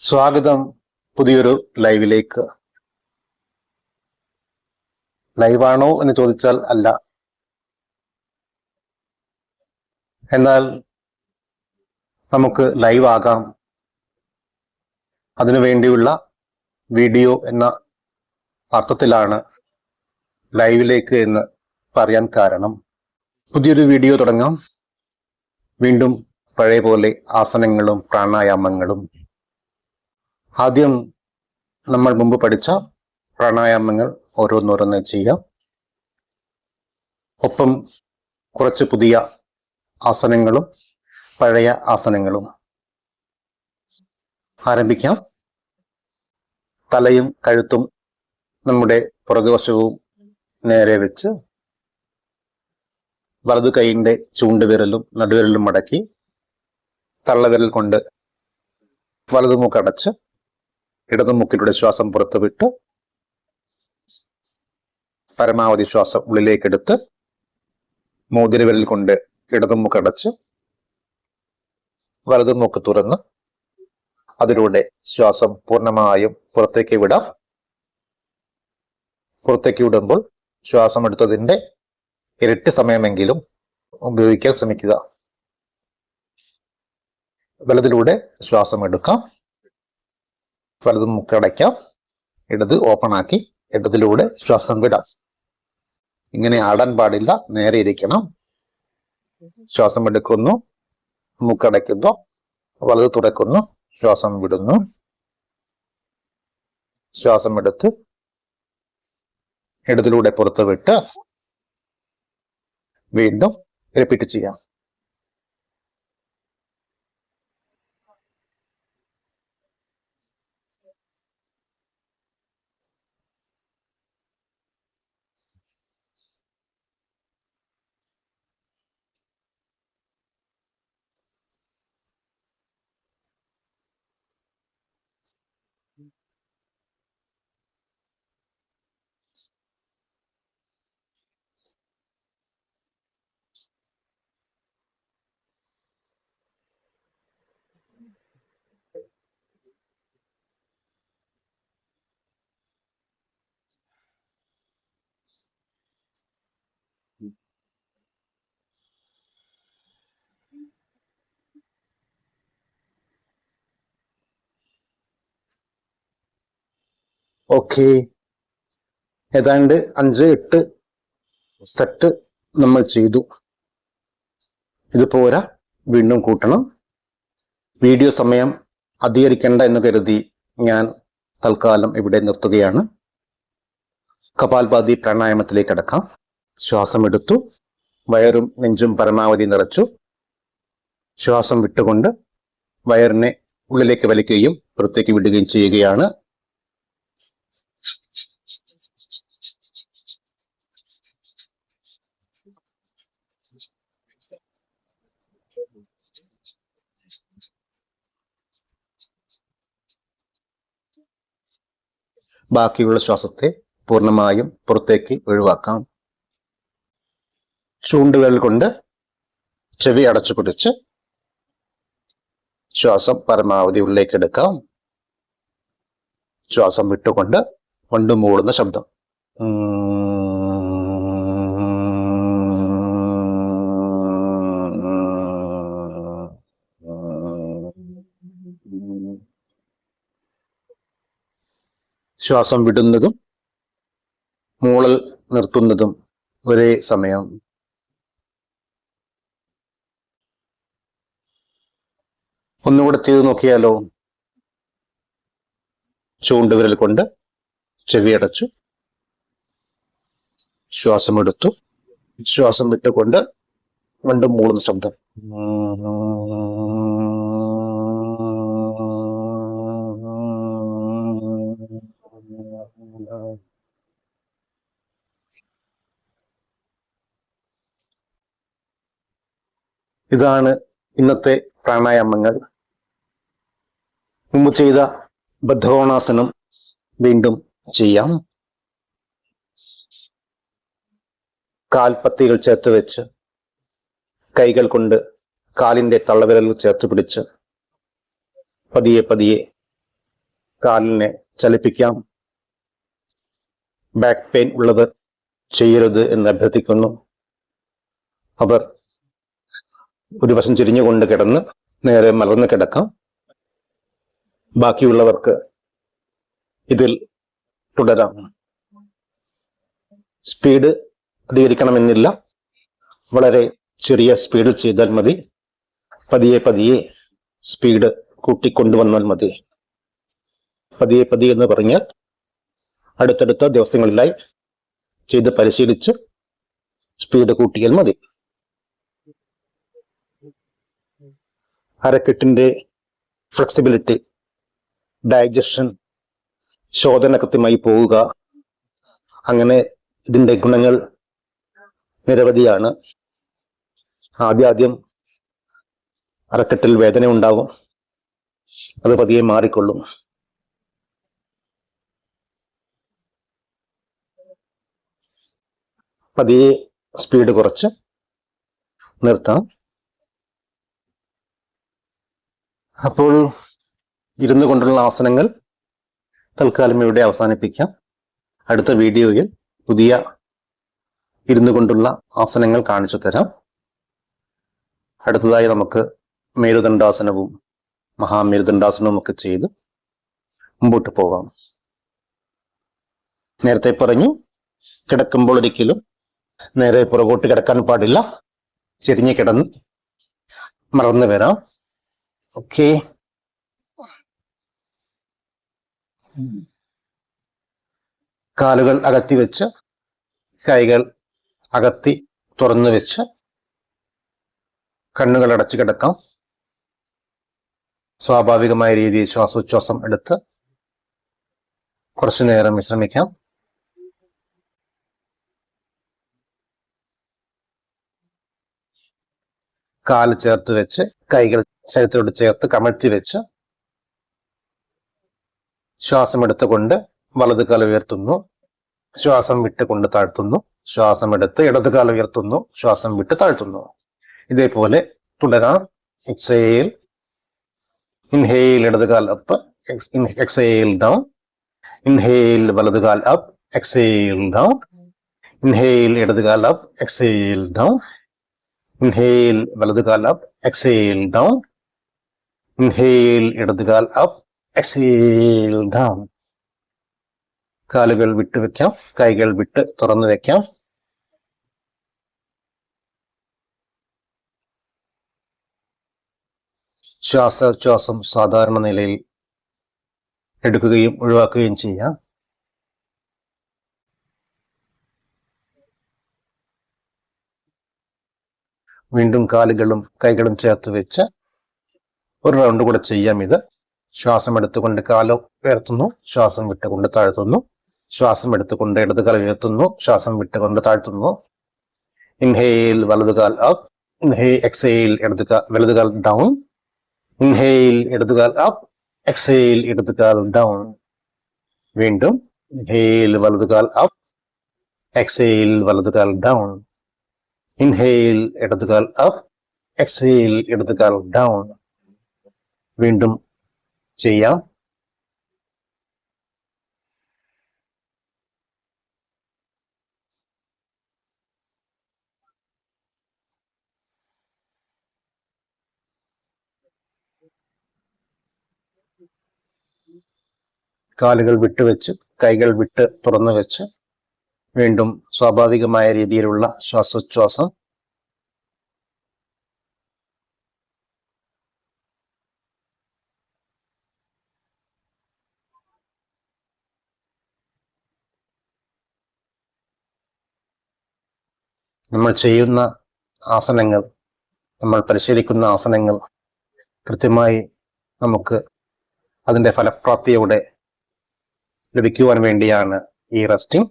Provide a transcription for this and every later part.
സ്വാഗതം പുതിയൊരു ലൈവിലേക്ക്. ലൈവാണോ എന്ന് ചോദിച്ചാൽ അല്ല, എന്നാൽ നമുക്ക് ലൈവ് ആകാം. അതിനു വേണ്ടിയുള്ള വീഡിയോ എന്ന അർത്ഥത്തിലാണ് ലൈവിലേക്ക് എന്ന് പറയാൻ കാരണം. പുതിയൊരു വീഡിയോ തുടങ്ങാം. വീണ്ടും പഴയ പോലെ ആസനങ്ങളും പ്രാണായാമങ്ങളും. ആദ്യം നമ്മൾ മുമ്പ് പഠിച്ച പ്രാണായാമങ്ങൾ ഓരോന്നോരോന്ന് ചെയ്യാം. ഒപ്പം കുറച്ച് പുതിയ ആസനങ്ങളും പഴയ ആസനങ്ങളും ആരംഭിക്കാം. തലയും കഴുത്തും നമ്മുടെ പുറകുവശവും നേരെ വെച്ച് വലതു കൈയിന്റെ ചൂണ്ടുവിരലും നടുവിരലും മടക്കി തള്ളവിരൽ കൊണ്ട് വലതുമൂക്കടച്ച് ഇടതുമുക്കിലൂടെ ശ്വാസം പുറത്തു വിട്ട് പരമാവധി ശ്വാസം ഉള്ളിലേക്കെടുത്ത് മോതിരവിരൽ കൊണ്ട് ഇടതുമുക്കടച്ച് വലതുമൂക്ക് തുറന്ന് അതിലൂടെ ശ്വാസം പൂർണ്ണമായും പുറത്തേക്ക് വിടാം. പുറത്തേക്ക് വിടുമ്പോൾ ശ്വാസം എടുത്തതിന്റെ ഇരട്ടി സമയമെങ്കിലും ഉപയോഗിക്കാൻ ശ്രമിക്കുക. വലതിലൂടെ ശ്വാസം എടുക്കാം, വലത് മുക്കടയ്ക്കാം, ഇടത് ഓപ്പൺ ആക്കി ഇടതിലൂടെ ശ്വാസം വിടാം. ഇങ്ങനെ ആടാൻ പാടില്ല, നേരെ ഇരിക്കണം. ശ്വാസം എടുക്കുന്നു, മുക്കടയ്ക്കുന്നു, വലത് തുറക്കുന്നു, ശ്വാസം വിടുന്നു. ശ്വാസം എടുത്ത് ഇടതിലൂടെ പുറത്ത് വിട്ട് വീണ്ടും റിപ്പീറ്റ് ചെയ്യാം. ഓക്കെ, ഏതാണ്ട് 5-8 സെറ്റ് നമ്മൾ ചെയ്തു. ഇത് പോരാ, വീണ്ടും കൂട്ടണം. വീഡിയോ സമയം അധികരിക്കേണ്ട എന്ന് കരുതി ഞാൻ തൽക്കാലം ഇവിടെ നിർത്തുകയാണ്. കപാൽഭാതി പ്രാണായാമത്തിലേക്ക് കടക്കാം. ശ്വാസം എടുത്തു, വയറും നെഞ്ചും പരമാവധി നിറച്ചു. ശ്വാസം വിട്ടുകൊണ്ട് വയറിനെ ഉള്ളിലേക്ക് വലിക്കുകയും പുറത്തേക്ക് വിടുകയും ചെയ്യുകയാണ്. ബാക്കിയുള്ള ശ്വാസത്തെ പൂർണ്ണമായും പുറത്തേക്ക് ഒഴിവാക്കാം. ചൂണ്ടുവിരൽ കൊണ്ട് ചെവി അടച്ചു പിടിച്ച് ശ്വാസം പരമാവധി ഉള്ളിലേക്ക് എടുക്കാം. ശ്വാസം വിട്ടുകൊണ്ട് വണ്ടു മൂടുന്ന ശബ്ദം. ശ്വാസം വിടുന്നതും മൂളൽ നിർത്തുന്നതും ഒരേ സമയം. ഒന്നുകൂടെ ചെയ്തു നോക്കിയാലോ? ചൂണ്ടുവിരൽ കൊണ്ട് ചെവി അടച്ചു, ശ്വാസം എടുത്തു, ശ്വാസം വിട്ടുകൊണ്ട് വീണ്ടും മൂളുന്ന ശബ്ദം. ഇതാണ് ഇന്നത്തെ പ്രാണായാമങ്ങൾ. മുമ്പ് ചെയ്ത ബദ്ധകോണാസനം വീണ്ടും ചെയ്യാം. കാൽപത്തികൾ ചേർത്ത് വെച്ച് കൈകൾ കൊണ്ട് കാലിന്റെ തള്ളവിരൽ ചേർത്ത് പിടിച്ച് പതിയെ പതിയെ കാലിനെ ചലിപ്പിക്കാം. ബാക്ക് പെയിൻ ഉള്ളവർ ചെയ്യരുത് എന്ന് അഭ്യർത്ഥിക്കുന്നു. അവർ ഒരു വശം ചെരിഞ്ഞുകൊണ്ട് കിടന്ന് നേരെ മലർന്ന് കിടക്കാം. ബാക്കിയുള്ളവർക്ക് ഇതിൽ തുടരാം. സ്പീഡ് അധികരിക്കണമെന്നില്ല, വളരെ ചെറിയ സ്പീഡിൽ ചെയ്താൽ മതി. പതിയെ പതിയെ സ്പീഡ് കൂട്ടിക്കൊണ്ടുവന്നാൽ മതി. പതിയെ പതിയെ എന്ന് പറഞ്ഞാൽ അടുത്തടുത്ത ദിവസങ്ങളിലായി ചെയ്ത് പരിശീലിച്ച് സ്പീഡ് കൂട്ടിയാൽ മതി. അരക്കെട്ടിന്റെ ഫ്ലെക്സിബിലിറ്റി, ഡൈജഷൻ, ശോധന കൃത്യമായി പോവുക, അങ്ങനെ ഇതിന്റെ ഗുണങ്ങൾ നിരവധിയാണ്. ആദ്യം അരക്കെട്ടിൽ വേദന ഉണ്ടാവും, അത് പതിയെ മാറിക്കൊള്ളും. പതിയെ സ്പീഡ് കുറച്ച് നിർത്താം. അപ്പോൾ ഇരുന്നു കൊണ്ടുള്ള ആസനങ്ങൾ തൽക്കാലം ഇവിടെ അവസാനിപ്പിക്കാം. അടുത്ത വീഡിയോയിൽ പുതിയ ഇരുന്നു കൊണ്ടുള്ള ആസനങ്ങൾ കാണിച്ചു തരാം. അടുത്തതായി നമുക്ക് മേരുദണ്ഡാസനവും മഹാമേരുദണ്ഡാസനവും ഒക്കെ ചെയ്ത് മുമ്പോട്ട് പോകാം. നേരത്തെ പറഞ്ഞു, കിടക്കുമ്പോൾ ഒരിക്കലും നേരെ പുറകോട്ട് കിടക്കാൻ പാടില്ല. ചെരിഞ്ഞ് കിടന്ന് മറന്നു വരാം. ഓക്കെ, കാലുകൾ അകത്തി വെച്ച് കൈകൾ അകത്തി തുറന്നു വെച്ച് കണ്ണുകൾ അടച്ചു കിടക്കാം. സ്വാഭാവികമായ രീതിയിൽ ശ്വാസോച്ഛ്വാസം എടുത്ത് കുറച്ചു നേരം വിശ്രമിക്കാം. കാല് ചേർത്ത് വെച്ച് കൈകൾ ശരീരത്തോട് ചേർത്ത് കമഴ്ത്തി വെച്ച് ശ്വാസം എടുത്തുകൊണ്ട് വലത് കാൽ ഉയർത്തുന്നു, ശ്വാസം വിട്ടുകൊണ്ട് താഴ്ത്തുന്നു, ശ്വാസം എടുത്ത് ഇടത് കാൽ ഉയർത്തുന്നു, ശ്വാസം വിട്ട് താഴ്ത്തുന്നു. ഇതേപോലെ തുടരാം. എക്സേൽ, ഇൻഹേൽ ഇടത് കാൽ അപ്പ്, എക്സേൽ ഡൗൺ, ഇൻഹേൽ വലത് കാൽ അപ്പ്, എക്സേൽ ഡൗൺ, ഇൻഹേൽ ഇടത് കാൽ അപ്പ്, എക്സേൽ ഡൗൺ, ഇൻഹേൽ വലത് കാൽ അപ്പ്, എക്സേൽ ഡൗൺ, ഇൻഹേൽ ഇടത് കാൽ അപ്പ്, എക്സേൽ ഡൗൺ. കാലുകൾ വിട്ട് വെക്കാം, കൈകൾ വിട്ട് തുറന്നു വെക്കാം. ശ്വാസോച്ഛ്വാസം സാധാരണ നിലയിൽ എടുക്കുകയും ഒഴിവാക്കുകയും ചെയ്യാം. വീണ്ടും കാലുകളും കൈകളും ചേർത്ത് വെച്ച് ഒരു റൗണ്ട് കൂടെ ചെയ്യാം. ഇത് ശ്വാസം എടുത്തുകൊണ്ട് കാല് ഉയർത്തുന്നു, ശ്വാസം വിട്ടുകൊണ്ട് താഴ്ത്തുന്നു, ശ്വാസം എടുത്തുകൊണ്ട് ഇടതുകാൽ ഉയർത്തുന്നു, ശ്വാസം വിട്ടുകൊണ്ട് താഴ്ത്തുന്നു. ഇൻഹേൽ വലതുകാൽ അപ്പ്, ഇൻഹേൽ എക്സേൽ വലതുകാൽ ഡൗൺ, ഇൻഹേൽ ഇടതുകാൽ അപ്പ്, എക്സേൽ ഇടതുകാൽ ഡൗൺ. വീണ്ടും ഇൻഹേൽ വലതുകാൽ അപ്പ്, എക്സേൽ വലതുകാൽ ഡൗൺ, ഇൻഹേൽ ഇടതുകാൽ അപ്പ്, എക്സേൽ ഇടതുകാൽ ഡൗൺ. വീണ്ടും ചെയ്യാം. കാലുകൾ വിട്ടുവെച്ച് കൈകൾ വിട്ട് തുറന്നു വെച്ച് വീണ്ടും സ്വാഭാവികമായ രീതിയിലുള്ള ശ്വാസോച്ഛ്വാസം. നമ്മൾ ചെയ്യുന്ന ആസനങ്ങൾ, നമ്മൾ പരിശീലിക്കുന്ന ആസനങ്ങൾ കൃത്യമായി നമുക്ക് അതിൻ്റെ ഫലപ്രാപ്തിയോടെ ലഭിക്കുവാൻ വേണ്ടിയാണ് ഈ റെസ്റ്റിംഗ്.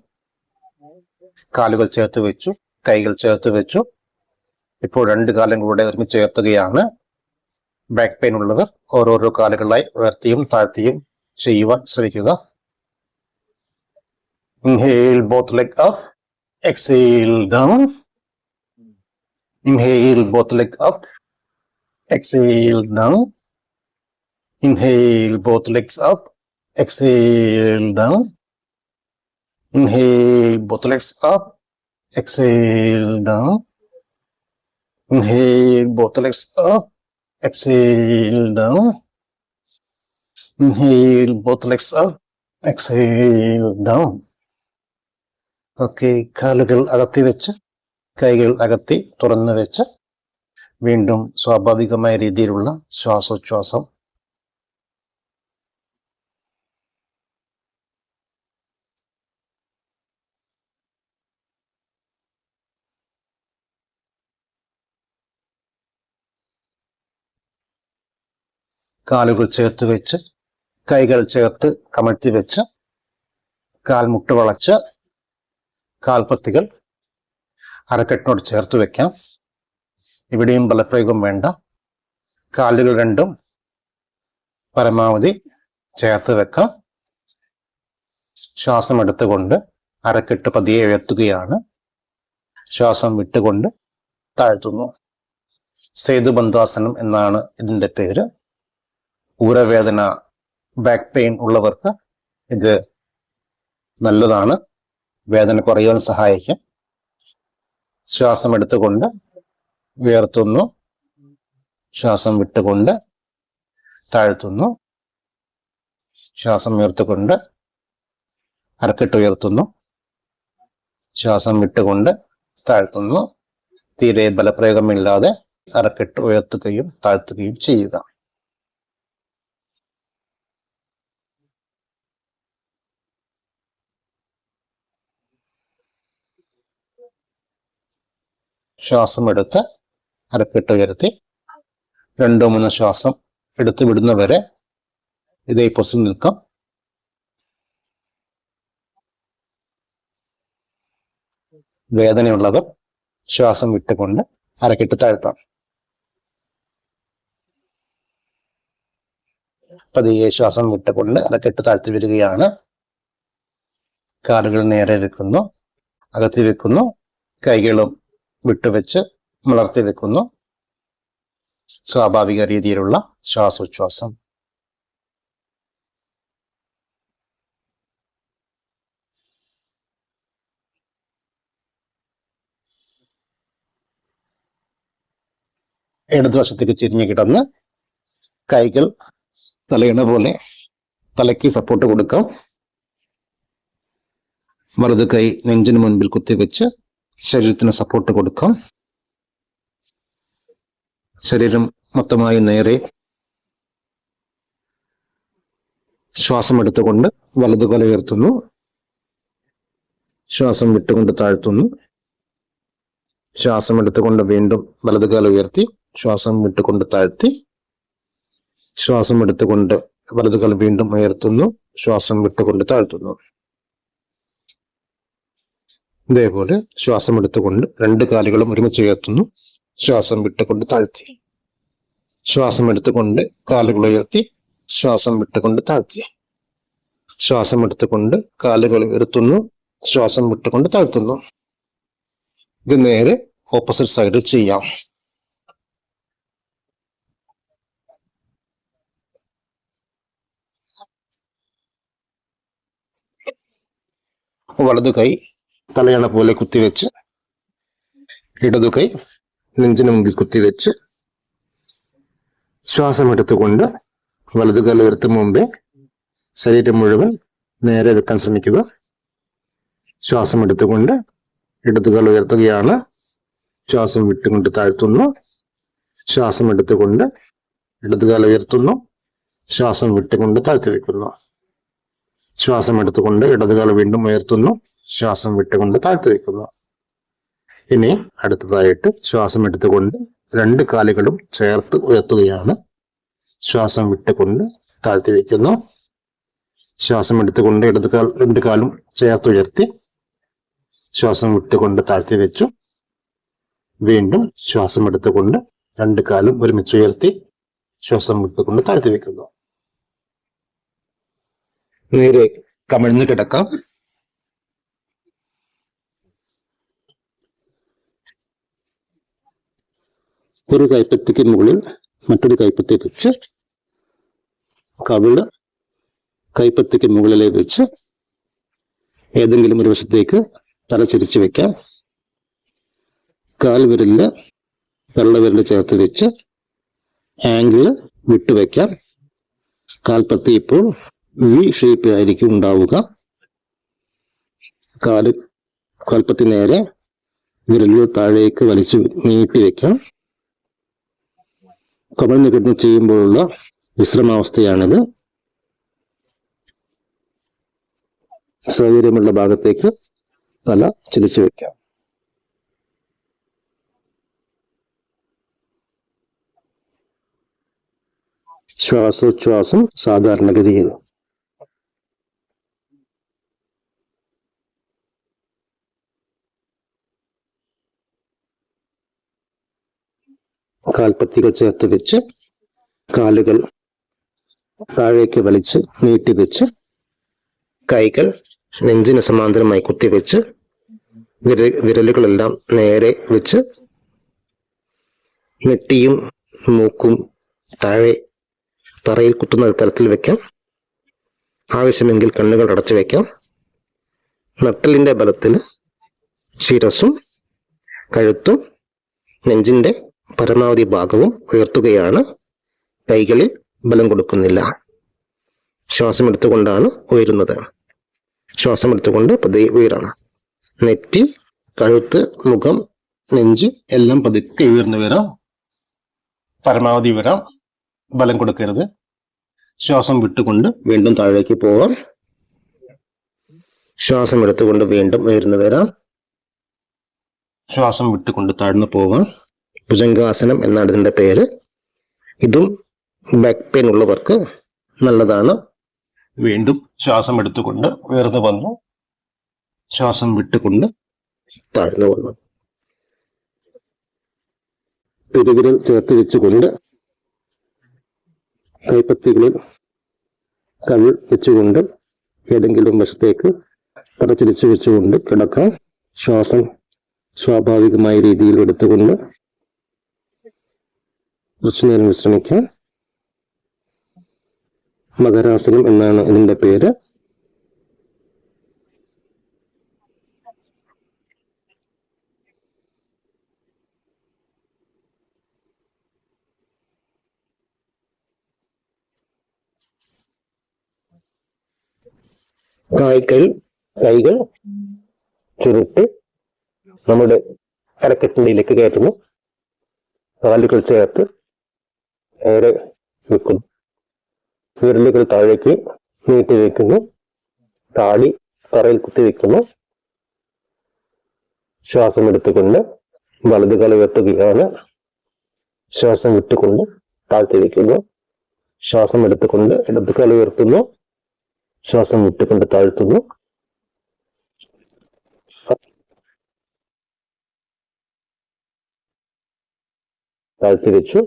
കാലുകൾ ചേർത്ത് വെച്ചു, കൈകൾ ചേർത്ത് വെച്ചു. ഇപ്പോൾ രണ്ട് കാലം കൂടെ ഒരുമിച്ച് ചേർത്തുകയാണ്. ബാക്ക് പെയിൻ ഉള്ളവർ ഓരോരോ കാലുകളായി ഉയർത്തിയും താഴ്ത്തിയും ചെയ്യുവാൻ ശ്രമിക്കുക. Inhale both leg up, exhale down. Inhale both leg up, exhale down. Inhale both legs up, exhale down. Inhale, both legs up, exhale down. Inhale, both legs up, exhale down. Inhale, both legs up, exhale down. Okay, കാലുകൾ അകത്തി വെച്ച് കൈകൾ അകത്തി തുറന്നു വെച്ച് വീണ്ടും സ്വാഭാവികമായ രീതിയിലുള്ള ശ്വാസോച്ഛ്വാസം. കാലുകൾ ചേർത്ത് വെച്ച് കൈകൾ ചേർത്ത് കമഴ്ത്തി വെച്ച് കാൽമുട്ട് വളച്ച് കാൽപ്പത്തികൾ അരക്കെട്ടിനോട് ചേർത്ത് വെക്കാം. ഇവിടെയും ബലപ്രയോഗം വേണ്ട. കാലുകൾ രണ്ടും പരമാവധി ചേർത്ത് വെക്കാം. ശ്വാസം എടുത്തുകൊണ്ട് അരക്കെട്ട് പതിയെ ഉയർത്തുകയാണ്. ശ്വാസം വിട്ടുകൊണ്ട് താഴ്ത്തുന്നു. സേതുബന്ധാസനം എന്നാണ് ഇതിൻ്റെ പേര്. ഊരവേദന, ബാക്ക് പെയിൻ ഉള്ളവർക്ക് ഇത് നല്ലതാണ്. വേദന കുറയാൻ സഹായിക്കും. ശ്വാസം എടുത്തുകൊണ്ട് ഉയർത്തുന്നു. ശ്വാസം വിട്ടുകൊണ്ട് താഴ്ത്തുന്നു. ശ്വാസം ഉയർത്തുകൊണ്ട് അരക്കെട്ട് ഉയർത്തുന്നു. ശ്വാസം വിട്ടുകൊണ്ട് താഴ്ത്തുന്നു. തീരെ ബലപ്രയോഗമില്ലാതെ അരക്കെട്ട് ഉയർത്തുകയും താഴ്ത്തുകയും ചെയ്യുക. ശ്വാസം എടുത്ത് അരക്കെട്ട് ഉയർത്തി 2-3 ശ്വാസം എടുത്തു വിടുന്നവരെ ഇതേ പൊസിഷനിൽ നിൽക്കാം. വേദനയുള്ളവർ ശ്വാസം വിട്ടുകൊണ്ട് അരക്കെട്ട് താഴ്ത്താം. പതിയെ ശ്വാസം വിട്ടുകൊണ്ട് അരക്കെട്ട് താഴ്ത്തി വരികയാണ്. കാലുകൾ നേരെ വെക്കുന്നു, അകത്തി വെക്കുന്നു. കൈകളും വിട്ടുവെച്ച് മലർത്തി വെക്കുന്നു. സ്വാഭാവിക രീതിയിലുള്ള ശ്വാസോച്ഛ്വാസം. ഇടതുവശത്തേക്ക് ചിരിഞ്ഞു കിടന്ന് കൈകൾ തലയിണ പോലെ തലയ്ക്ക് സപ്പോർട്ട് കൊടുക്കാം. വലത് കൈ നെഞ്ചിന് മുൻപിൽ കുത്തിവെച്ച് ശരീരത്തിന് സപ്പോർട്ട് കൊടുക്കാം. ശരീരം മൊത്തമായി നേരെ. ശ്വാസം എടുത്തുകൊണ്ട് വലതുകാൽ ഉയർത്തുന്നു. ശ്വാസം വിട്ടുകൊണ്ട് താഴ്ത്തുന്നു. ശ്വാസം എടുത്തുകൊണ്ട് വീണ്ടും വലതുകാൽ ഉയർത്തി ശ്വാസം വിട്ടുകൊണ്ട് താഴ്ത്തി. ശ്വാസം എടുത്തുകൊണ്ട് വലതുകാൽ വീണ്ടും ഉയർത്തുന്നു. ശ്വാസം വിട്ടുകൊണ്ട് താഴ്ത്തുന്നു. ഇതേപോലെ ശ്വാസം എടുത്തുകൊണ്ട് 2 കാലുകളും ഒരുമിച്ച് ഉയർത്തുന്നു. ശ്വാസം വിട്ടുകൊണ്ട് താഴ്ത്തി. ശ്വാസം എടുത്തുകൊണ്ട് കാലുകൾ ഉയർത്തി ശ്വാസം വിട്ടുകൊണ്ട് താഴ്ത്തി. ശ്വാസം എടുത്തുകൊണ്ട് കാലുകൾ ഉയർത്തുന്നു. ശ്വാസം വിട്ടുകൊണ്ട് താഴ്ത്തുന്നു. ഇത് നേരെ ഓപ്പോസിറ്റ് സൈഡിൽ ചെയ്യാം. വലതു കൈ തലയണ പോലെ കുത്തിവെച്ച് ഇടതു കൈ നെഞ്ചിന് മുമ്പിൽ കുത്തിവെച്ച് ശ്വാസം എടുത്തുകൊണ്ട് വലതുകാൽ ഉയർത്തും മുമ്പേ ശരീരം മുഴുവൻ നേരെ വെക്കാൻ ശ്രമിക്കുക. ശ്വാസം എടുത്തുകൊണ്ട് ഇടതുകാൽ ഉയർത്തുകയാണ്. ശ്വാസം വിട്ടുകൊണ്ട് താഴ്ത്തുന്നു. ശ്വാസം എടുത്തുകൊണ്ട് ഇടതുകാൽ ഉയർത്തുന്നു. ശ്വാസം വിട്ടുകൊണ്ട് താഴ്ത്തി വെക്കുന്നു. ശ്വാസം എടുത്തുകൊണ്ട് ഇടതുകാൽ വീണ്ടും ഉയർത്തുന്നു. ശ്വാസം വിട്ടുകൊണ്ട് താഴ്ത്തി വെക്കുന്നു. ഇനി അടുത്തതായിട്ട് ശ്വാസം എടുത്തുകൊണ്ട് 2 കാലുകളും ചേർത്ത് ഉയർത്തുകയാണ്. ശ്വാസം വിട്ടുകൊണ്ട് താഴ്ത്തി വെക്കുന്നു. ശ്വാസം എടുത്തുകൊണ്ട് ഇടതുകാൽ 2 കാലും ചേർത്ത് ഉയർത്തി ശ്വാസം വിട്ടുകൊണ്ട് താഴ്ത്തി വെച്ചു. വീണ്ടും ശ്വാസം എടുത്തുകൊണ്ട് 2 കാലും ഒരുമിച്ച് ഉയർത്തി ശ്വാസം വിട്ടുകൊണ്ട് താഴ്ത്തി വെക്കുന്നു. നേരെ കമിഴ്ന്ന് കിടക്കാം. ഒരു കൈപ്പത്തിക്ക് മുകളിൽ മറ്റൊരു കൈപ്പത്തി വെച്ച് കവിള് കൈപ്പത്തിക്ക് മുകളിലേക്ക് വെച്ച് ഏതെങ്കിലും ഒരു വശത്തേക്ക് തല ചിരിച്ചു വെക്കാം. കാൽവിരലില് വെള്ളവിരല് ചേർത്ത് വെച്ച് ആംഗിള് വിട്ടുവെക്കാം. കാൽപ്പത്തി ഇപ്പോൾ വി ഷേപ്പിലായിരിക്കും ഉണ്ടാവുക. കാൽപ്പത്തി നേരെ വിരലുകൾ താഴേക്ക് വലിച്ചു നീട്ടി വെക്കാം. കമഴ്ന്നു കിടന്ന് ചെയ്യുമ്പോഴുള്ള വിശ്രമാവസ്ഥയാണിത്. സൗകര്യമുള്ള ഭാഗത്തേക്ക് തല ചിരിച്ചു വെക്കാം. ശ്വാസോച്ഛ്വാസം സാധാരണഗതിയിൽ. കാൽപ്പത്തികൾ ചേർത്ത് വെച്ച് കാലുകൾ താഴേക്ക് വലിച്ച് നീട്ടി വെച്ച് കൈകൾ നെഞ്ചിന് സമാന്തരമായി കുത്തിവെച്ച് വിരലുകളെല്ലാം നേരെ വെച്ച് നെറ്റിയും മൂക്കും താഴെ തറയിൽ കുത്തുന്ന തരത്തിൽ വെക്കാം. ആവശ്യമെങ്കിൽ കണ്ണുകൾ അടച്ചു വെക്കാം. നട്ടലിന്റെ ബലത്തിൽ ശിരസും കഴുത്തും നെഞ്ചിന്റെ പരമാവധി ഭാഗവും ഉയർത്തുകയാണ്. കൈകളിൽ ബലം കൊടുക്കുന്നില്ല. ശ്വാസം എടുത്തുകൊണ്ടാണ് ഉയരുന്നത്. ശ്വാസം എടുത്തുകൊണ്ട് പതിയെ ഉയരാം. നെറ്റി, കഴുത്ത്, മുഖം, നെഞ്ച് എല്ലാം പതുക്കെ ഉയർന്നു വരാം. പരമാവധി വരാം. ബലം കൊടുക്കരുത്. ശ്വാസം വിട്ടുകൊണ്ട് വീണ്ടും താഴേക്ക് പോവാം. ശ്വാസം എടുത്തുകൊണ്ട് വീണ്ടും ഉയർന്നു വരാം. ശ്വാസം വിട്ടുകൊണ്ട് താഴ്ന്നു പോവാം. ഭുജംഗാസനം എന്നാണ് ഇതിന്റെ പേര്. ഇതും ബാക്ക് പെയിൻ ഉള്ളവർക്ക് നല്ലതാണ്. വീണ്ടും ശ്വാസം എടുത്തുകൊണ്ട് ഉയർന്നു വന്നു. ശ്വാസം വിട്ടുകൊണ്ട് താഴ്ന്നു വന്നു. പെരുവിരൽ ചേർത്ത് വെച്ചുകൊണ്ട് കൈപ്പത്തികളിൽ കവിൾ വെച്ചുകൊണ്ട് ഏതെങ്കിലും വശത്തേക്ക് തലച്ചിരിച്ചു വെച്ചുകൊണ്ട് കിടക്കാം. ശ്വാസം സ്വാഭാവികമായ രീതിയിൽ എടുത്തുകൊണ്ട് കുറച്ചുനേരം വിശ്രമിക്കാം. മകരാസനം എന്നാണ് ഇതിന്റെ പേര്. കൈകൾ ചുരുട്ടി നമ്മുടെ അരക്കെട്ടിലേക്ക് കയറ്റുന്നു. കാലുകൾ ചേർത്ത് നേരെ വെക്കുന്നു. വിരലുകൾ താഴേക്ക് നീട്ടി വെക്കുന്നു. താടി തറയിൽ കുത്തി വെക്കുന്നു. ശ്വാസം എടുത്തുകൊണ്ട് വലത് കാൽ ഉയർത്തുകയാണ്. ശ്വാസം വിട്ടുകൊണ്ട് താഴ്ത്തി വെക്കുന്നു. ശ്വാസം എടുത്തുകൊണ്ട് ഇടത് കാൽ ഉയർത്തുന്നു. ശ്വാസം വിട്ടുകൊണ്ട് താഴ്ത്തുന്നു. താഴ്ത്തി വെച്ചു.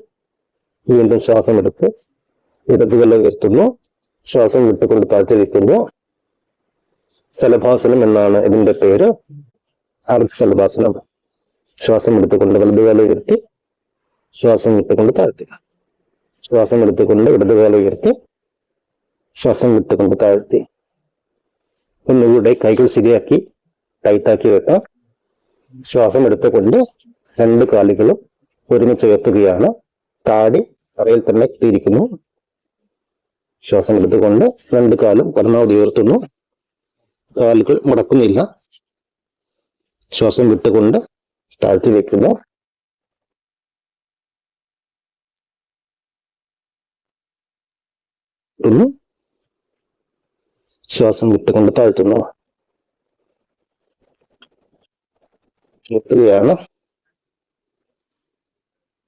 വീണ്ടും ശ്വാസം എടുത്ത് ഇടതുകല ഉയർത്തുന്നു. ശ്വാസം വിട്ടുകൊണ്ട് താഴ്ത്തി വെക്കുന്നു. ശലഭാസനം എന്നാണ് ഇതിന്റെ പേര്. അർദ്ധശലഭാസനം. ശ്വാസം എടുത്തുകൊണ്ട് വലതുകാല ഉയർത്തി ശ്വാസം വിട്ടുകൊണ്ട് താഴ്ത്തി. ശ്വാസം എടുത്തുകൊണ്ട് ഇടതുകാല ഉയർത്തി ശ്വാസം വിട്ടുകൊണ്ട് താഴ്ത്തി. ഒന്നുകൂടെ കൈകൾ ശരിയാക്കി ടൈറ്റാക്കി വെക്കാം. ശ്വാസം എടുത്തുകൊണ്ട് രണ്ട് കാലുകളും ഒരുമിച്ച് ഉയർത്തുകയാണ്. താടി തറയിൽ തന്നെ എത്തിയിരിക്കുന്നു. ശ്വാസം എടുത്തുകൊണ്ട് രണ്ട് കാലും പരമാവധി ഉയർത്തുന്നു. കാലുകൾ മുടക്കുന്നില്ല. ശ്വാസം വിട്ടുകൊണ്ട് താഴ്ത്തി വെക്കുന്നു. ശ്വാസം വിട്ടുകൊണ്ട് താഴ്ത്തുന്നു. എത്തുകയാണ്.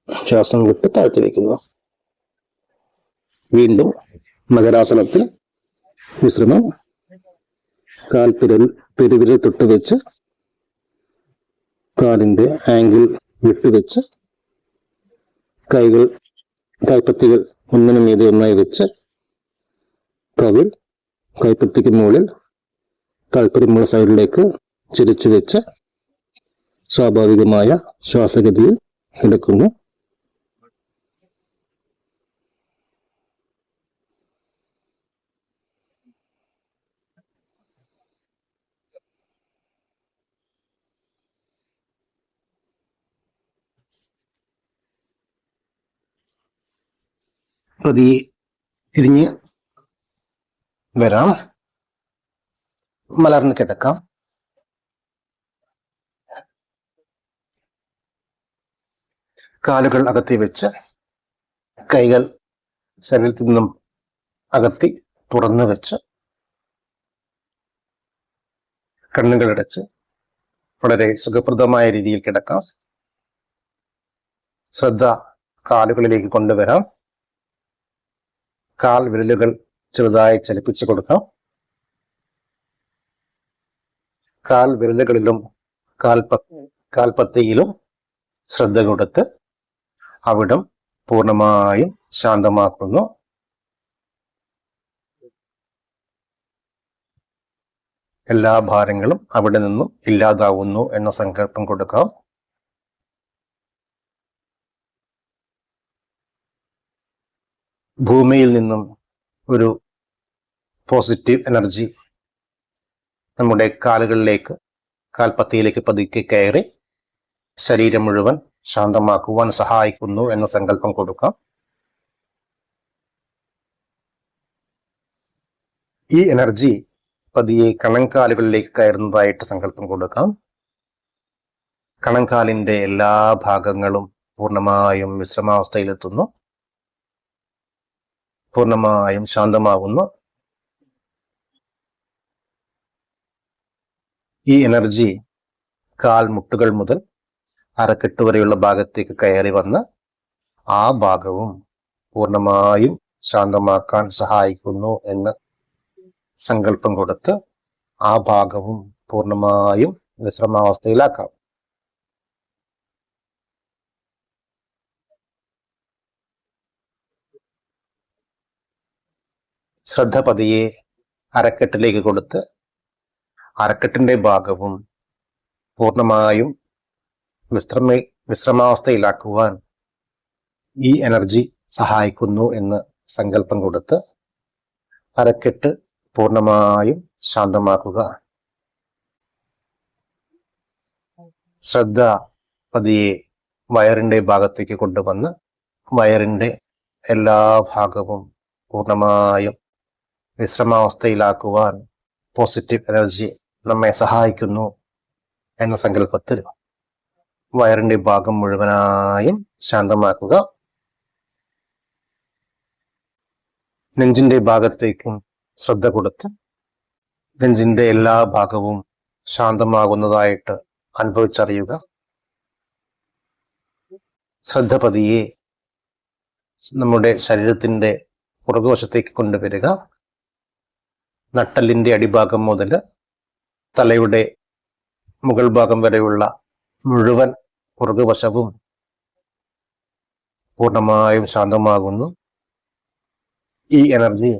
ശ്വാസം വിട്ട് താഴ്ത്തി വെക്കുന്നു. വീണ്ടും മകരാസനത്തിൽ വിശ്രമം. പെരുവിരൽ തൊട്ട് വെച്ച് കാലിന്റെ ആംഗിൾ വിട്ടുവെച്ച് കൈപ്പത്തികൾ ഒന്നിനു മീതെ ഒന്നായി വെച്ച് കവിൾ കൈപ്പത്തിക്ക് മുകളിൽ താൽപ്പര്യമുള്ള സൈഡിലേക്ക് ചിരിച്ചു വെച്ച് സ്വാഭാവികമായ ശ്വാസഗതിയിൽ കിടക്കുന്നു. പതിയെ ഇരിഞ്ഞ് വരാം. മലർന്ന് കിടക്കാം. കാലുകൾ അകത്തി വെച്ച് കൈകൾ ശരീരത്തിൽ നിന്നും അകത്തി തുറന്നു വെച്ച് കണ്ണുകളടച്ച് വളരെ സുഖപ്രദമായ രീതിയിൽ കിടക്കാം. ശ്രദ്ധ കാലുകളിലേക്ക് കൊണ്ടുവരാം. കാൽ വിരലുകൾ ചെറുതായി ചലിപ്പിച്ചു കൊടുക്കാം. കാൽ വിരലുകളിലും കാൽപത്തിയിലും ശ്രദ്ധ കൊടുത്ത് അവിടം പൂർണ്ണമായും ശാന്തമാക്കുന്നു. എല്ലാ ഭാരങ്ങളും അവിടെ നിന്നും ഇല്ലാതാവുന്നു എന്ന സങ്കല്പം കൊടുക്കാം. ഭൂമിയിൽ നിന്നും ഒരു പോസിറ്റീവ് എനർജി നമ്മുടെ കാലുകളിലേക്ക്, കാൽപ്പത്തിയിലേക്ക് പതുക്കെ കയറി ശരീരം മുഴുവൻ ശാന്തമാക്കുവാൻ സഹായിക്കുന്നു എന്ന സങ്കല്പം കൊടുക്കാം. ഈ എനർജി പതിയെ കണങ്കാലുകളിലേക്ക് കയറുന്നതായിട്ട് സങ്കല്പം കൊടുക്കാം. കണങ്കാലിന്റെ എല്ലാ ഭാഗങ്ങളും പൂർണ്ണമായും വിശ്രമാവസ്ഥയിലെത്തുന്നു, പൂർണ്ണമായും ശാന്തമാകുന്നു. ഈ എനർജി കാൽമുട്ടുകൾ മുതൽ അരക്കെട്ട് വരെയുള്ള ഭാഗത്തേക്ക് കയറി വന്ന് ആ ഭാഗവും പൂർണ്ണമായും ശാന്തമാക്കാൻ സഹായിക്കുന്നു എന്ന് സങ്കല്പം കൊടുത്ത് ആ ഭാഗവും പൂർണ്ണമായും വിശ്രമാവസ്ഥയിലാക്കാം. ശ്രദ്ധ പതിയെ അരക്കെട്ടിലേക്ക് കൊടുത്ത് അരക്കെട്ടിന്റെ ഭാഗവും പൂർണ്ണമായും വിശ്രമാവസ്ഥയിലാക്കുവാൻ ഈ എനർജി സഹായിക്കുന്നു എന്ന് സങ്കല്പം കൊടുത്ത് അരക്കെട്ട് പൂർണ്ണമായും ശാന്തമാക്കുക. ശ്രദ്ധ പതിയെ വയറിന്റെ ഭാഗത്തേക്ക് കൊണ്ടുവന്ന് വയറിന്റെ എല്ലാ ഭാഗവും പൂർണ്ണമായും വിശ്രമാവസ്ഥയിലാക്കുവാൻ പോസിറ്റീവ് എനർജി നമ്മെ സഹായിക്കുന്നു എന്ന സങ്കല്പത്തിൽ വയറിന്റെ ഭാഗം മുഴുവനായും ശാന്തമാക്കുക. നെഞ്ചിന്റെ ഭാഗത്തേക്കും ശ്രദ്ധ കൊടുത്ത് നെഞ്ചിന്റെ എല്ലാ ഭാഗവും ശാന്തമാകുന്നതായിട്ട് അനുഭവിച്ചറിയുക. ശ്രദ്ധ പതിയെ നമ്മുടെ ശരീരത്തിന്റെ പുറകുവശത്തേക്ക് കൊണ്ടുവരിക. നട്ടലിന്റെ അടിഭാഗം മുതൽ തലയുടെ മുകൾ ഭാഗം വരെയുള്ള മുഴുവൻ പുറകുവശവും പൂർണ്ണമായും ശാന്തമാകുന്നു. ഈ എനർജി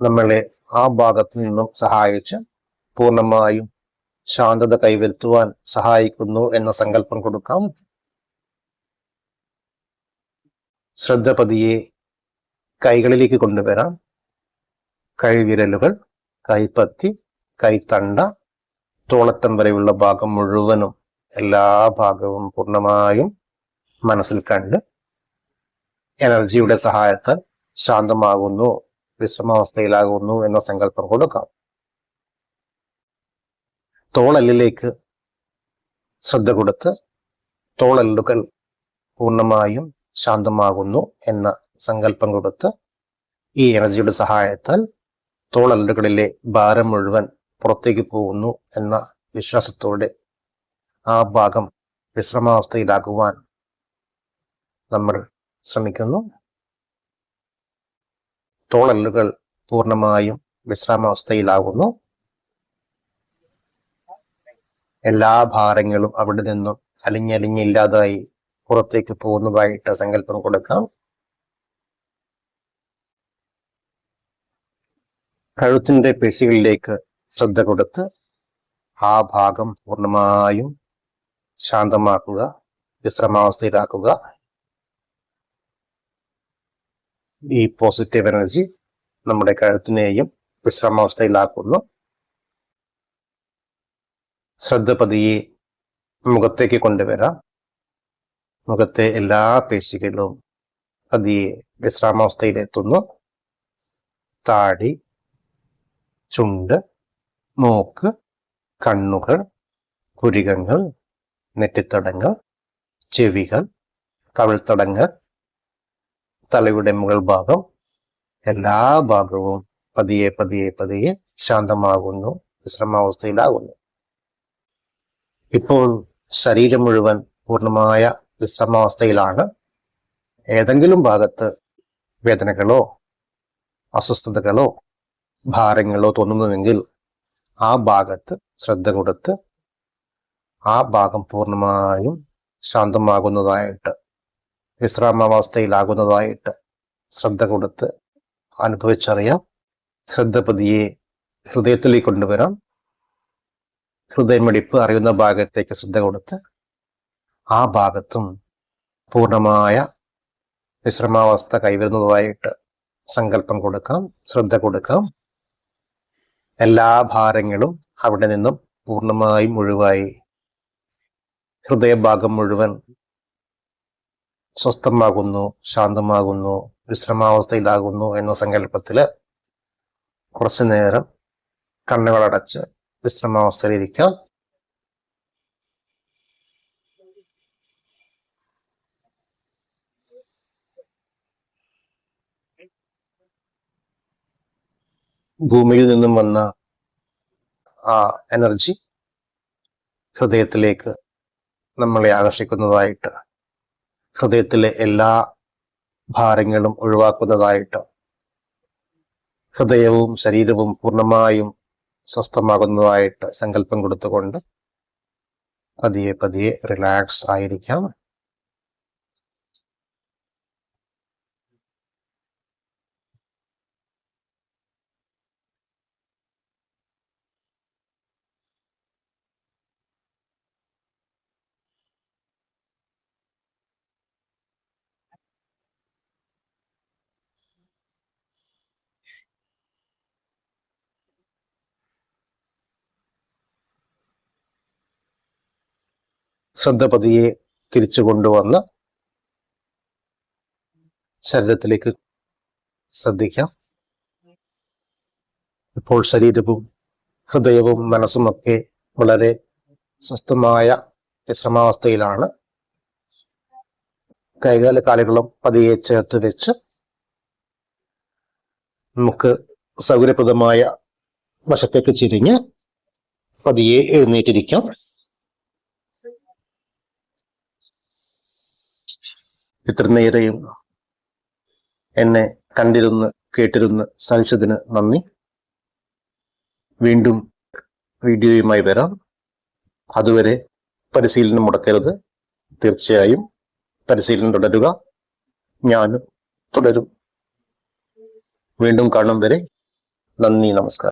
നമ്മളെ ആ ഭാഗത്ത് നിന്നും സഹായിച്ച് പൂർണ്ണമായും ശാന്തത കൈവരുത്തുവാൻ സഹായിക്കുന്നു എന്ന സങ്കല്പം കൊടുക്കാം. ശ്രദ്ധ പതിയെ കൈകളിലേക്ക് കൊണ്ടുവരാം. കൈവിരലുകൾ, കൈപ്പത്തി, കൈത്തണ്ട, തോളറ്റം വരെയുള്ള ഭാഗം മുഴുവനും എല്ലാ ഭാഗവും പൂർണ്ണമായും മനസ്സിൽ കണ്ട് എനർജിയുടെ സഹായത്താൽ ശാന്തമാകുന്നു, വിശ്രമാവസ്ഥയിലാകുന്നു എന്ന സങ്കല്പം കൊടുക്കാം. തോളെല്ലിലേക്ക് ശ്രദ്ധ കൊടുത്ത് തോളെല്ലുകൾ പൂർണ്ണമായും ശാന്തമാകുന്നു എന്ന സങ്കല്പം കൊടുത്ത് ഈ എനർജിയുടെ സഹായത്താൽ തോളെല്ലുകളിലെ ഭാരം മുഴുവൻ പുറത്തേക്ക് പോകുന്നു എന്ന വിശ്വാസത്തോടെ ആ ഭാഗം വിശ്രമാവസ്ഥയിലാകുവാൻ നമ്മൾ ശ്രമിക്കുന്നു. തോളെല്ലുകൾ പൂർണ്ണമായും വിശ്രാമാവസ്ഥയിലാകുന്നു. എല്ലാ ഭാരങ്ങളും അവിടെ നിന്നും അലിഞ്ഞലിഞ്ഞില്ലാതായി പുറത്തേക്ക് പോകുന്നതായിട്ട് സങ്കല്പം കൊടുക്കാം. കഴുത്തിന്റെ പേശികളിലേക്ക് ശ്രദ്ധ കൊടുത്ത് ആ ഭാഗം പൂർണ്ണമായും ശാന്തമാക്കുക, വിശ്രമാവസ്ഥയിലാക്കുക. ഈ പോസിറ്റീവ് എനർജി നമ്മുടെ കഴുത്തിനെയും വിശ്രമാവസ്ഥയിലാക്കുന്നു. ശ്രദ്ധ പതിയെ മുഖത്തേക്ക് കൊണ്ടുവരാം. മുഖത്തെ എല്ലാ പേശികളും പതിയെ വിശ്രാമാവസ്ഥയിലെത്തുന്നു. താടി, ചുണ്ട്, മൂക്ക്, കണ്ണുകൾ, പുരികങ്ങൾ, നെറ്റിത്തടങ്ങൾ, ചെവികൾ, കവിൾത്തടങ്ങൾ, തലയുടെ മുകൾ ഭാഗം, എല്ലാ ഭാഗവും പതിയെ പതിയെ പതിയെ ശാന്തമാകുന്നു, വിശ്രമാവസ്ഥയിലാകുന്നു. ഇപ്പോൾ ശരീരം മുഴുവൻ പൂർണ്ണമായ വിശ്രമാവസ്ഥയിലാണ്. ഏതെങ്കിലും ഭാഗത്ത് വേദനകളോ അസ്വസ്ഥതകളോ ഭാരങ്ങളോ തോന്നുന്നുവെങ്കിൽ ആ ഭാഗത്ത് ശ്രദ്ധ കൊടുത്ത് ആ ഭാഗം പൂർണ്ണമായും ശാന്തമാകുന്നതായിട്ട്, വിശ്രാമാവസ്ഥയിലാകുന്നതായിട്ട് ശ്രദ്ധ കൊടുത്ത് അനുഭവിച്ചറിയാം. ശ്രദ്ധ പതിയെ ഹൃദയത്തിലേക്ക് കൊണ്ടുവരാം. ഹൃദയമിടിപ്പ് അറിയുന്ന ഭാഗത്തേക്ക് ശ്രദ്ധ കൊടുത്ത് ആ ഭാഗത്തും പൂർണ്ണമായ വിശ്രമാവസ്ഥ കൈവരുന്നതായിട്ട് സങ്കല്പം കൊടുക്കാം, ശ്രദ്ധ കൊടുക്കാം. എല്ലാ ഭാരങ്ങളും അവിടെ നിന്നും പൂർണ്ണമായും ഒഴിവായി ഹൃദയഭാഗം മുഴുവൻ സ്വസ്ഥമാകുന്നു, ശാന്തമാകുന്നു, വിശ്രമാവസ്ഥയിലാകുന്നു എന്ന സങ്കല്പത്തില് കുറച്ചു നേരം കണ്ണുകളടച്ച് വിശ്രമാവസ്ഥയിലിരിക്കാം. ഭൂമിയിൽ നിന്നും വന്ന ആ എനർജി ഹൃദയത്തിലേക്ക് നമ്മളെ ആകർഷിക്കുന്നതായിട്ട്, ഹൃദയത്തിലെ എല്ലാ ഭാരങ്ങളും ഒഴിവാക്കുന്നതായിട്ട്, ഹൃദയവും ശരീരവും പൂർണ്ണമായും സ്വസ്ഥമാകുന്നതായിട്ട് സങ്കല്പം കൊടുത്തുകൊണ്ട് പതിയെ പതിയെ റിലാക്സ് ആയിരിക്കാം. ശ്രദ്ധ പതിയെ തിരിച്ചു കൊണ്ടുവന്ന് ശരീരത്തിലേക്ക് ശ്രദ്ധിക്കാം. ഇപ്പോൾ ശരീരവും ഹൃദയവും മനസ്സുമൊക്കെ വളരെ സ്വസ്ഥമായ വിശ്രമാവസ്ഥയിലാണ്. കൈകാല കാലുകളും പതിയെ ചേർത്ത് വെച്ച് നമുക്ക് സൗകര്യപ്രദമായ വശത്തേക്ക് ചിരിഞ്ഞ് പതിയെ എഴുന്നേറ്റിരിക്കാം. ഇത്ര നേരെയും എന്നെ കണ്ടിരുന്ന് കേട്ടിരുന്ന് സഹിച്ചതിന് നന്ദി. വീണ്ടും വീഡിയോയുമായി വരാം. അതുവരെ പരിശീലനം മുടക്കരുത്. തീർച്ചയായും പരിശീലനം തുടരുക. ഞാനും തുടരും. വീണ്ടും കാണും വരെ നന്ദി, നമസ്കാരം.